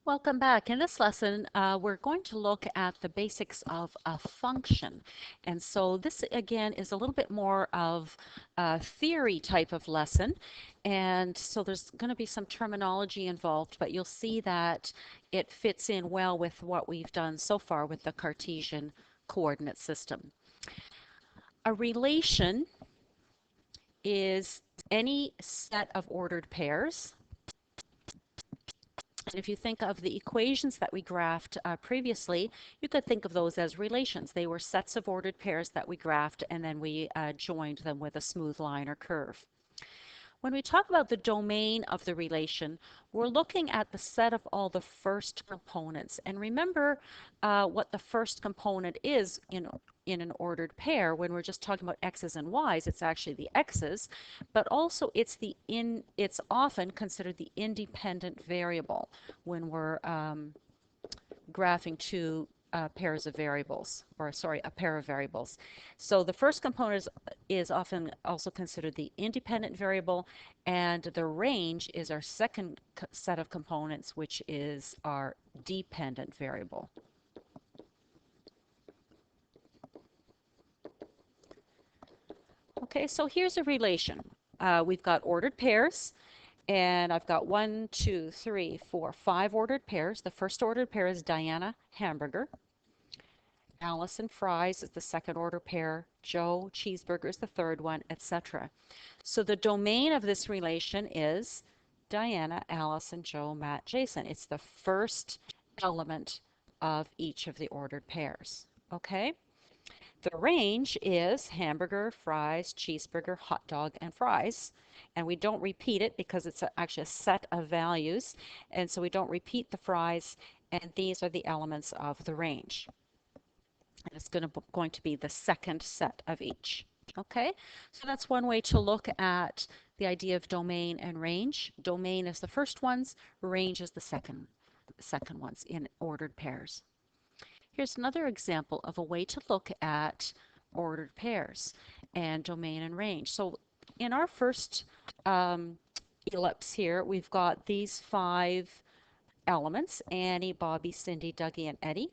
Welcome back. In this lesson, we're going to look at the basics of a function. And so this, again, is a little bit more of a theory type of lesson. And so there's going to be some terminology involved, but you'll see that it fits in well with what we've done so far with the Cartesian coordinate system. A relation is any set of ordered pairs. And if you think of the equations that we graphed previously, you could think of those as relations. They were sets of ordered pairs that we graphed and then we joined them with a smooth line or curve. When we talk about the domain of the relation, we're looking at the set of all the first components. And remember what the first component is in an ordered pair. When we're just talking about x's and y's, it's actually the x's, but also it's often considered the independent variable when we're graphing two pairs of variables, or sorry, a pair of variables. So the first component is often also considered the independent variable, and the range is our second set of components, which is our dependent variable. Okay, so here's a relation. We've got ordered pairs, and I've got 1, 2, 3, 4, 5 ordered pairs. The first ordered pair is Diana hamburger. Alice and fries is the second order pair. Joe cheeseburger is the third one, etc. So the domain of this relation is Diana, Alice, and Joe, Matt, Jason. It's the first element of each of the ordered pairs. Okay? The range is hamburger, fries, cheeseburger, hot dog, and fries. And we don't repeat it because it's actually a set of values. And so we don't repeat the fries. And these are the elements of the range. And it's going to be the second set of each. Okay, so that's one way to look at the idea of domain and range. Domain is the first ones, range is the second ones in ordered pairs. Here's another example of a way to look at ordered pairs and domain and range. So in our first ellipse here, we've got these 5 elements, Annie, Bobby, Cindy, Dougie, and Eddie,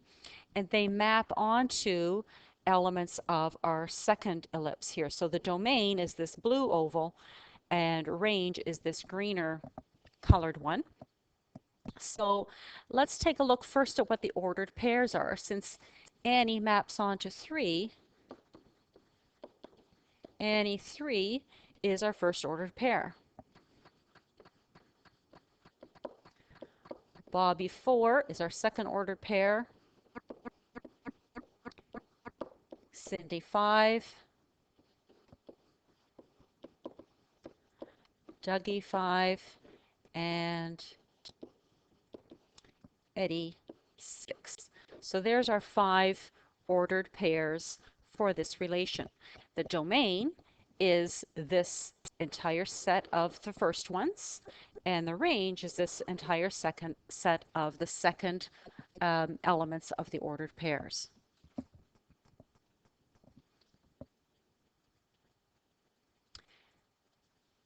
and they map onto elements of our second ellipse here. So the domain is this blue oval and range is this greener colored one. So let's take a look first at what the ordered pairs are. Since Annie maps onto 3, Annie 3 is our first ordered pair. Bobby 4 is our second ordered pair. Cindy 5. Dougie 5. And Eddie 6. So there's our 5 ordered pairs for this relation. The domain is this entire set of the first ones, and the range is this entire second set of the second elements of the ordered pairs.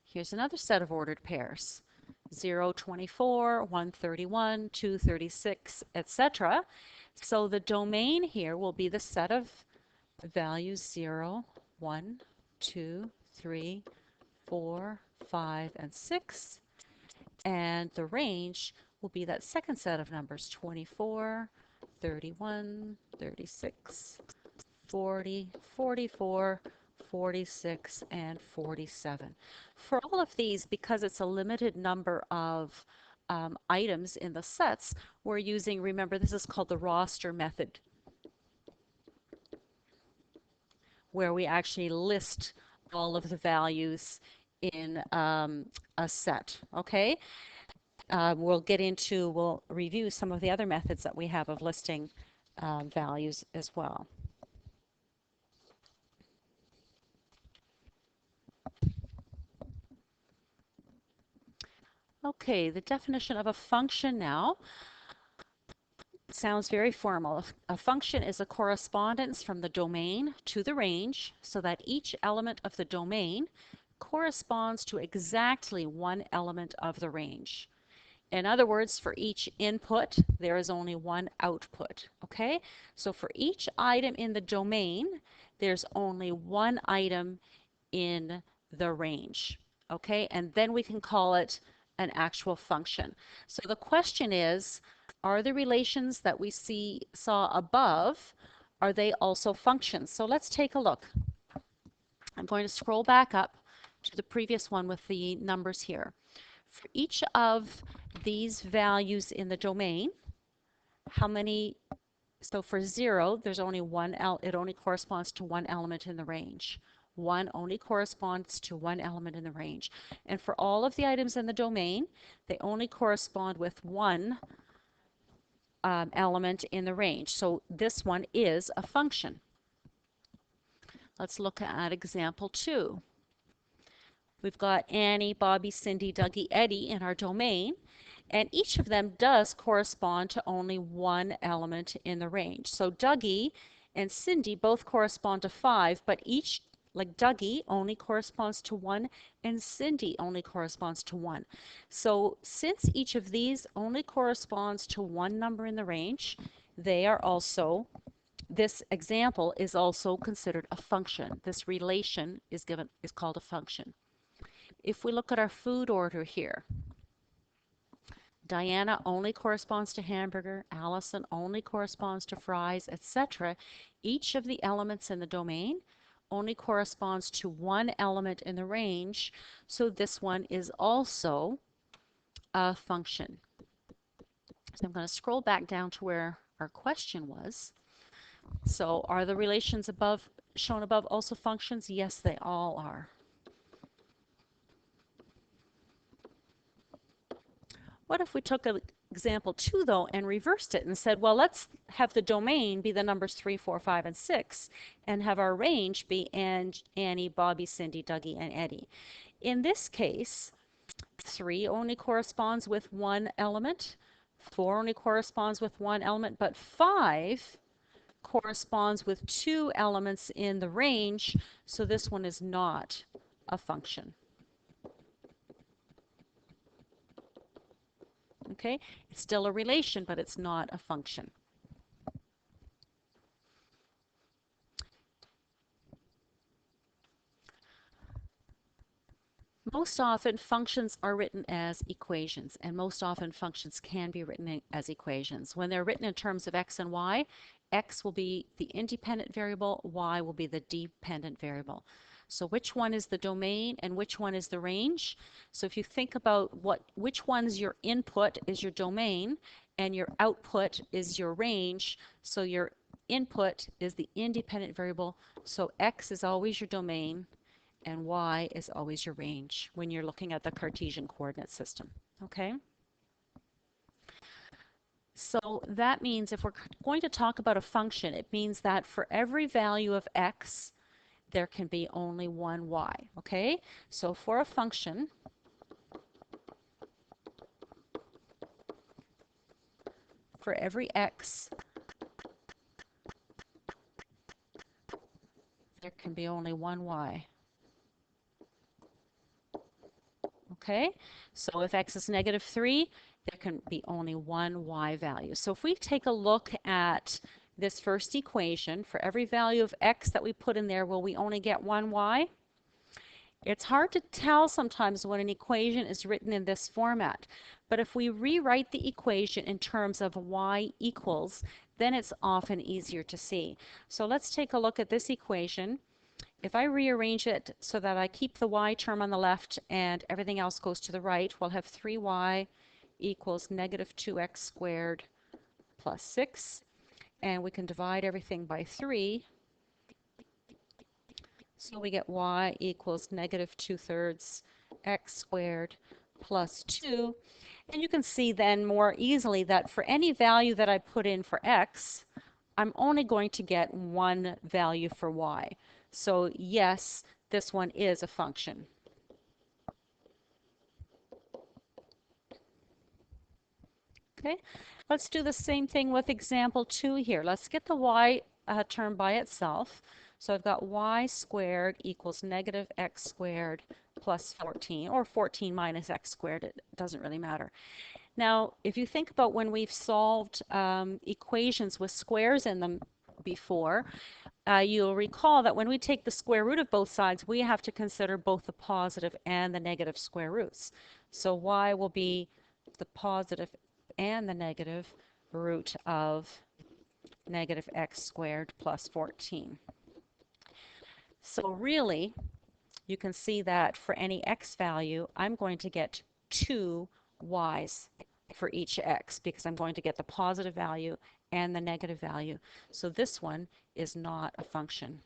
Here's another set of ordered pairs. 0, 24, 131, 236, etc. So the domain here will be the set of values 0, 1, 2, 3, 4, 5, and 6. And the range will be that second set of numbers, 24, 31, 36, 40, 44, 46, and 47. For all of these, because it's a limited number of items in the sets, we're using, remember, this is called the roster method, where we actually list all of the values in a set, okay? We'll review some of the other methods that we have of listing values as well. Okay, the definition of a function now sounds very formal. A function is a correspondence from the domain to the range so that each element of the domain corresponds to exactly one element of the range. In other words, for each input, there is only one output, okay? So for each item in the domain, there's only one item in the range, okay? And then we can call it an actual function. So the question is, are the relations that we saw above, are they also functions? So let's take a look. I'm going to scroll back up to the previous one with the numbers here. For each of these values in the domain, how many, so for 0, there's only one, it only corresponds to one element in the range. 1 only corresponds to one element in the range. And for all of the items in the domain, they only correspond with one element in the range. So this one is a function. Let's look at example 2. We've got Annie, Bobby, Cindy, Dougie, Eddie in our domain, and each of them does correspond to only one element in the range. So Dougie and Cindy both correspond to 5, but each, like Dougie, only corresponds to 1, and Cindy only corresponds to 1. So since each of these only corresponds to one number in the range, they are also, this example is also considered a function. This relation is called a function. If we look at our food order here, Diana only corresponds to hamburger, Allison only corresponds to fries, etc. Each of the elements in the domain only corresponds to one element in the range, so this one is also a function. So I'm going to scroll back down to where our question was. So are the relations shown above also functions? Yes, they all are. What if we took example 2 though and reversed it and said, well, let's have the domain be the numbers 3, 4, 5, and 6 and have our range be Annie, Bobby, Cindy, Dougie, and Eddie. In this case, 3 only corresponds with one element, 4 only corresponds with one element, but 5 corresponds with 2 elements in the range, so this one is not a function. Okay, it's still a relation, but it's not a function. Most often functions are written as equations, and most often functions can be written as equations. When they're written in terms of x and y, x will be the independent variable, y will be the dependent variable. So which one is the domain and which one is the range? So if you think about which one's your input is your domain and your output is your range, so your input is the independent variable, so x is always your domain and y is always your range when you're looking at the Cartesian coordinate system, okay? So that means if we're going to talk about a function, it means that for every value of x, there can be only one y, okay? So for a function, for every x, there can be only one y. Okay, so if x is -3, there can be only one y value. So if we take a look at this first equation, for every value of x that we put in there, will we only get one y? It's hard to tell sometimes when an equation is written in this format, but if we rewrite the equation in terms of y equals, then it's often easier to see. So let's take a look at this equation. If I rearrange it so that I keep the y term on the left and everything else goes to the right, we'll have 3y equals -2x squared plus 6. And we can divide everything by 3. So we get y equals -2/3 x squared plus 2. And you can see then more easily that for any value that I put in for x, I'm only going to get one value for y. So yes, this one is a function. Okay, let's do the same thing with example 2 here. Let's get the y term by itself. So I've got y squared equals -x squared plus 14, or 14 minus x squared. It doesn't really matter. Now, if you think about when we've solved equations with squares in them before, you'll recall that when we take the square root of both sides, we have to consider both the positive and the negative square roots. So y will be the positive and the negative root of negative x squared plus 14. So really, you can see that for any x value, I'm going to get 2 y's for each x because I'm going to get the positive value and the negative value. So this one is not a function.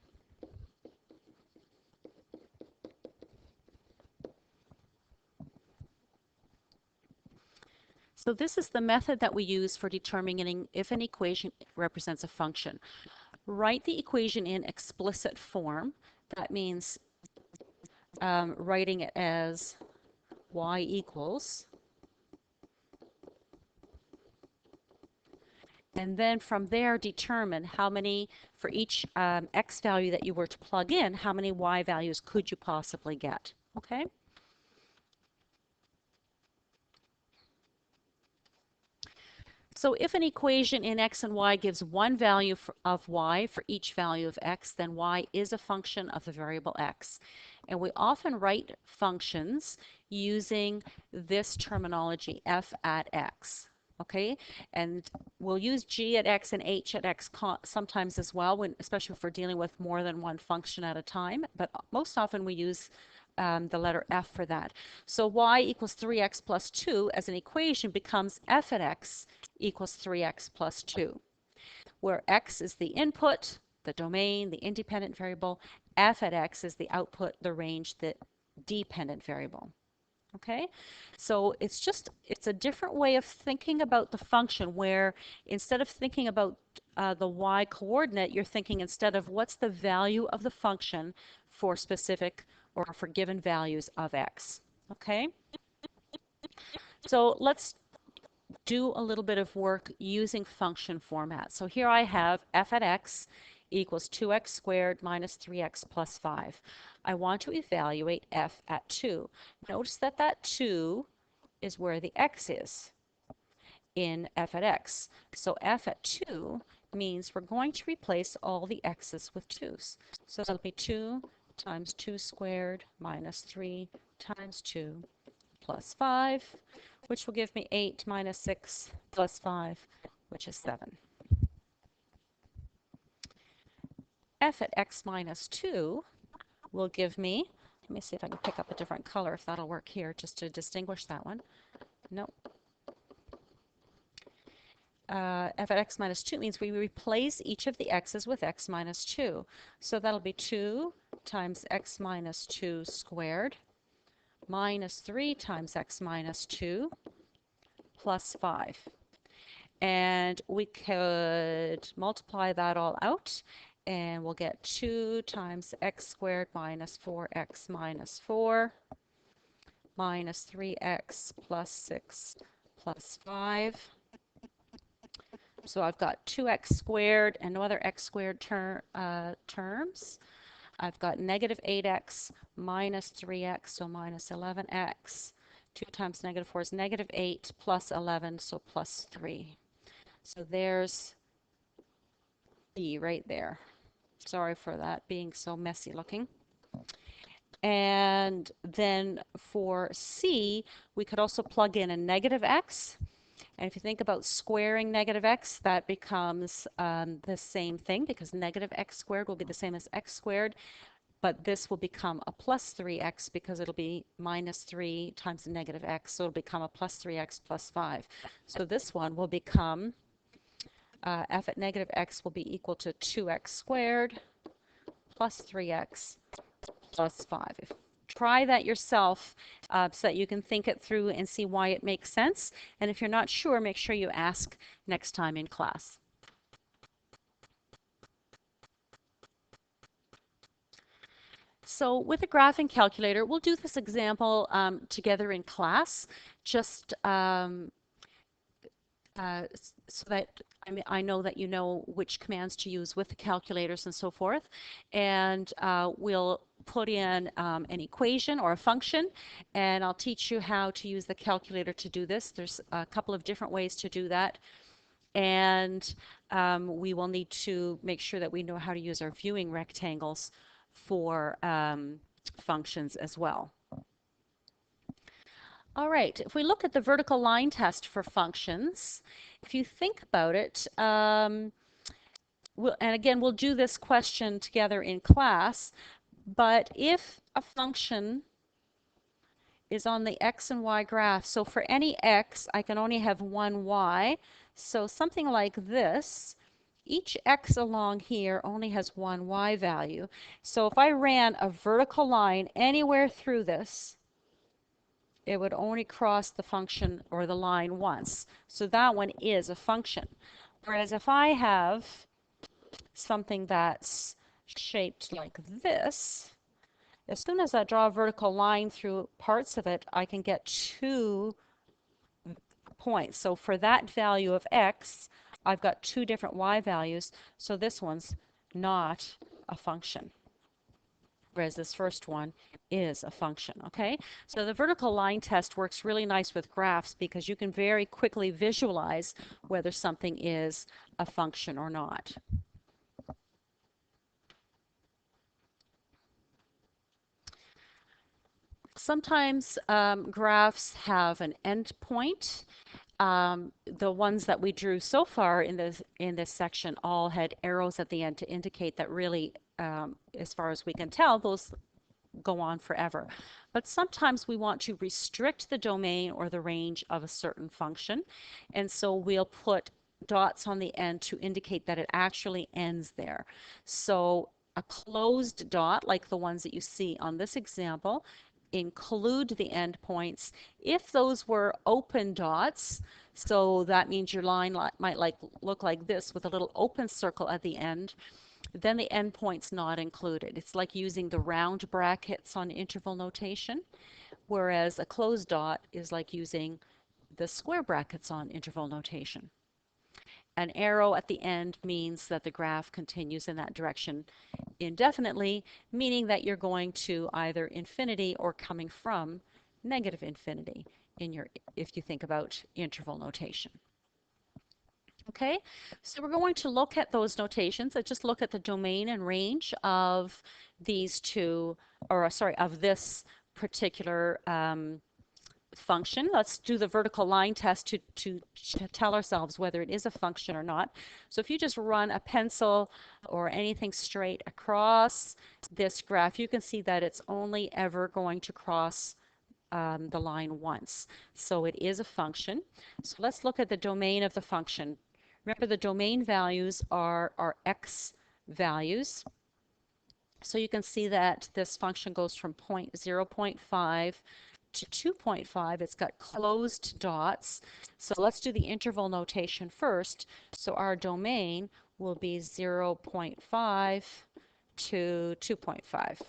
So this is the method that we use for determining if an equation represents a function. Write the equation in explicit form. That means writing it as y equals. And then from there, determine how many, for each x value that you were to plug in, how many y values could you possibly get, okay? So if an equation in x and y gives one value of y for each value of x, then y is a function of the variable x. And we often write functions using this terminology, f at x. Okay, and we'll use g at x and h at x sometimes as well, especially if we're dealing with more than one function at a time. But most often we use the letter f for that. So y equals 3x plus 2 as an equation becomes f at x equals 3x plus 2, where x is the input, the domain, the independent variable, f at x is the output, the range, the dependent variable. Okay, so it's a different way of thinking about the function where instead of thinking about the y coordinate, you're thinking instead of what's the value of the function for specific or for given values of x. Okay, so let's do a little bit of work using function format. So here I have f at x equals 2x squared minus 3x plus 5. I want to evaluate f at 2. Notice that that 2 is where the x is in f at x. So f at 2 means we're going to replace all the x's with 2's. So that'll be 2 times 2 squared minus 3 times 2 plus 5, which will give me 8 minus 6 plus 5, which is 7. F at x minus 2 will give me, let me see if I can pick up a different color, if that'll work here, just to distinguish that one. No. F at x minus 2 means we replace each of the x's with x minus 2. So that'll be 2 times x minus 2 squared minus 3 times x minus 2 plus 5. And we could multiply that all out and we'll get 2 times x squared minus 4x minus 4 minus 3x plus 6 plus 5. So I've got 2x squared and no other x squared terms. I've got negative 8x minus 3x, so minus 11x. 2 times negative 4 is negative 8 plus 11, so plus 3. So there's B right there. Sorry for that being so messy looking. And then for C, we could also plug in a negative x. And if you think about squaring negative x, that becomes the same thing because negative x squared will be the same as x squared. But this will become a plus 3x because it'll be minus 3 times the negative x. So it'll become a plus 3x plus 5. So this one will become f at negative x will be equal to 2x squared plus 3x plus 5. Try that yourself so that you can think it through and see why it makes sense. And if you're not sure, make sure you ask next time in class. So with a graphing calculator, we'll do this example together in class. Just so that I know that you know which commands to use with the calculators and so forth. And we'll put in an equation or a function, and I'll teach you how to use the calculator to do this. There's a couple of different ways to do that. And we will need to make sure that we know how to use our viewing rectangles for functions as well. All right, if we look at the vertical line test for functions, if you think about it, and again, we'll do this question together in class, but if a function is on the x and y graph, so for any x, I can only have one y, so something like this, each x along here only has one y value. So if I ran a vertical line anywhere through this, it would only cross the function or the line once. So that one is a function. Whereas if I have something that's shaped like this, as soon as I draw a vertical line through parts of it, I can get 2 points. So for that value of x, I've got 2 different y values. So this one's not a function, whereas this first one is a function, okay? So the vertical line test works really nice with graphs because you can very quickly visualize whether something is a function or not. Sometimes graphs have an endpoint. The ones that we drew so far in this section all had arrows at the end to indicate that really, as far as we can tell, those go on forever. But sometimes we want to restrict the domain or the range of a certain function, and so we'll put dots on the end to indicate that it actually ends there. So a closed dot, like the ones that you see on this example, include the endpoints. If those were open dots, so that means your line might look like this with a little open circle at the end, then the endpoint's not included. It's like using the round brackets on interval notation, whereas a closed dot is like using the square brackets on interval notation. An arrow at the end means that the graph continues in that direction indefinitely, meaning that you're going to either infinity or coming from negative infinity if you think about interval notation. Okay, so we're going to look at those notations. Let's just look at the domain and range of these two, or sorry, of this particular function. Let's do the vertical line test to tell ourselves whether it is a function or not. So if you just run a pencil or anything straight across this graph, you can see that it's only ever going to cross the line once. So it is a function. So let's look at the domain of the function. Remember, the domain values are our x values. So you can see that this function goes from 0.5 to 2.5. It's got closed dots. So let's do the interval notation first. So our domain will be 0.5 to 2.5.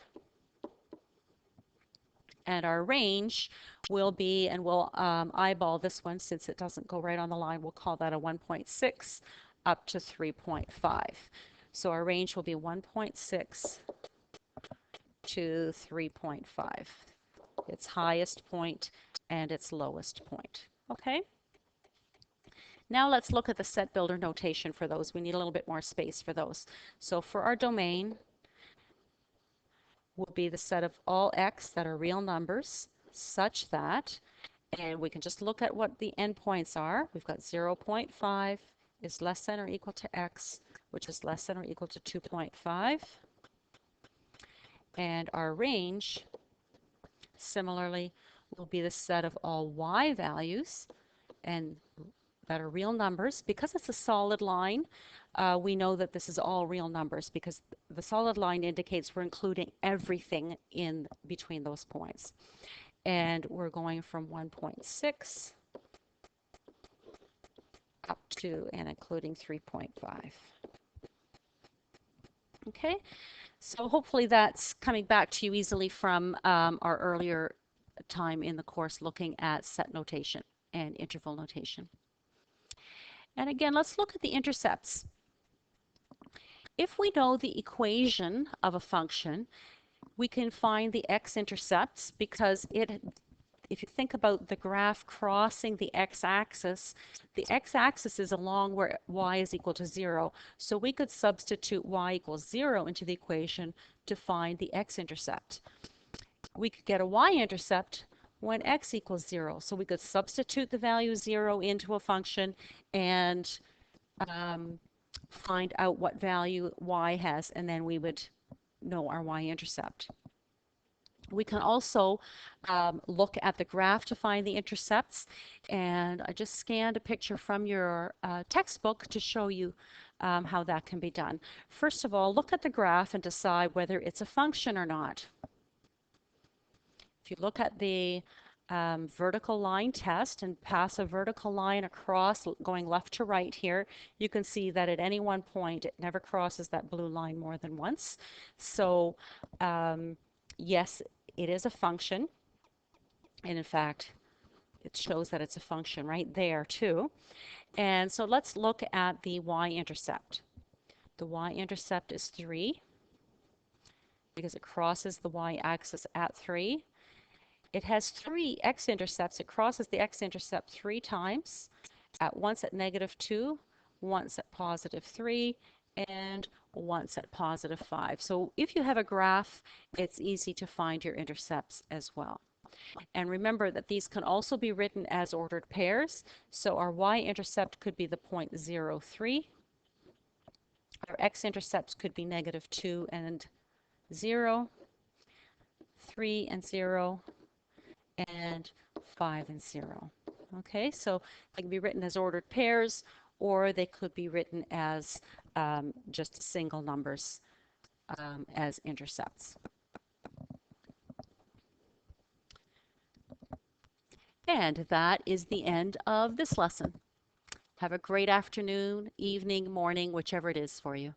And our range will be, and we'll eyeball this one since it doesn't go right on the line, we'll call that a 1.6 up to 3.5. So our range will be 1.6 to 3.5. Its highest point and its lowest point. Okay? Now let's look at the set builder notation for those. We need a little bit more space for those. So for our domain, will be the set of all x that are real numbers such that, and we can just look at what the endpoints are. We've got 0.5 is less than or equal to x, which is less than or equal to 2.5. And our range, similarly, will be the set of all y values and that are real numbers. Because it's a solid line, we know that this is all real numbers because the solid line indicates we're including everything in between those points. And we're going from 1.6 up to and including 3.5. Okay, so hopefully that's coming back to you easily from our earlier time in the course looking at set notation and interval notation. And again, let's look at the intercepts. If we know the equation of a function, we can find the x-intercepts because if you think about the graph crossing the x-axis is along where y is equal to 0. So we could substitute y equals 0 into the equation to find the x-intercept. We could get a y-intercept when x equals 0. So we could substitute the value 0 into a function and find out what value y has, and then we would know our y-intercept. We can also look at the graph to find the intercepts, and I just scanned a picture from your textbook to show you how that can be done. First of all, look at the graph and decide whether it's a function or not. If you look at the vertical line test and pass a vertical line across going left to right here, you can see that at any one point it never crosses that blue line more than once. So yes, it is a function, and in fact it shows that it's a function right there too. And so let's look at the y-intercept. The y-intercept is 3 because it crosses the y-axis at 3. It has 3 x-intercepts. It crosses the x-intercept 3 times, once at -2, once at +3, and once at +5. So if you have a graph, it's easy to find your intercepts as well. And remember that these can also be written as ordered pairs. So our y-intercept could be the point 0, 3. Our x-intercepts could be -2 and 0, 3 and 0, and 5 and 0. Okay, so they can be written as ordered pairs, or they could be written as just single numbers as intercepts. And that is the end of this lesson. Have a great afternoon, evening, morning, whichever it is for you.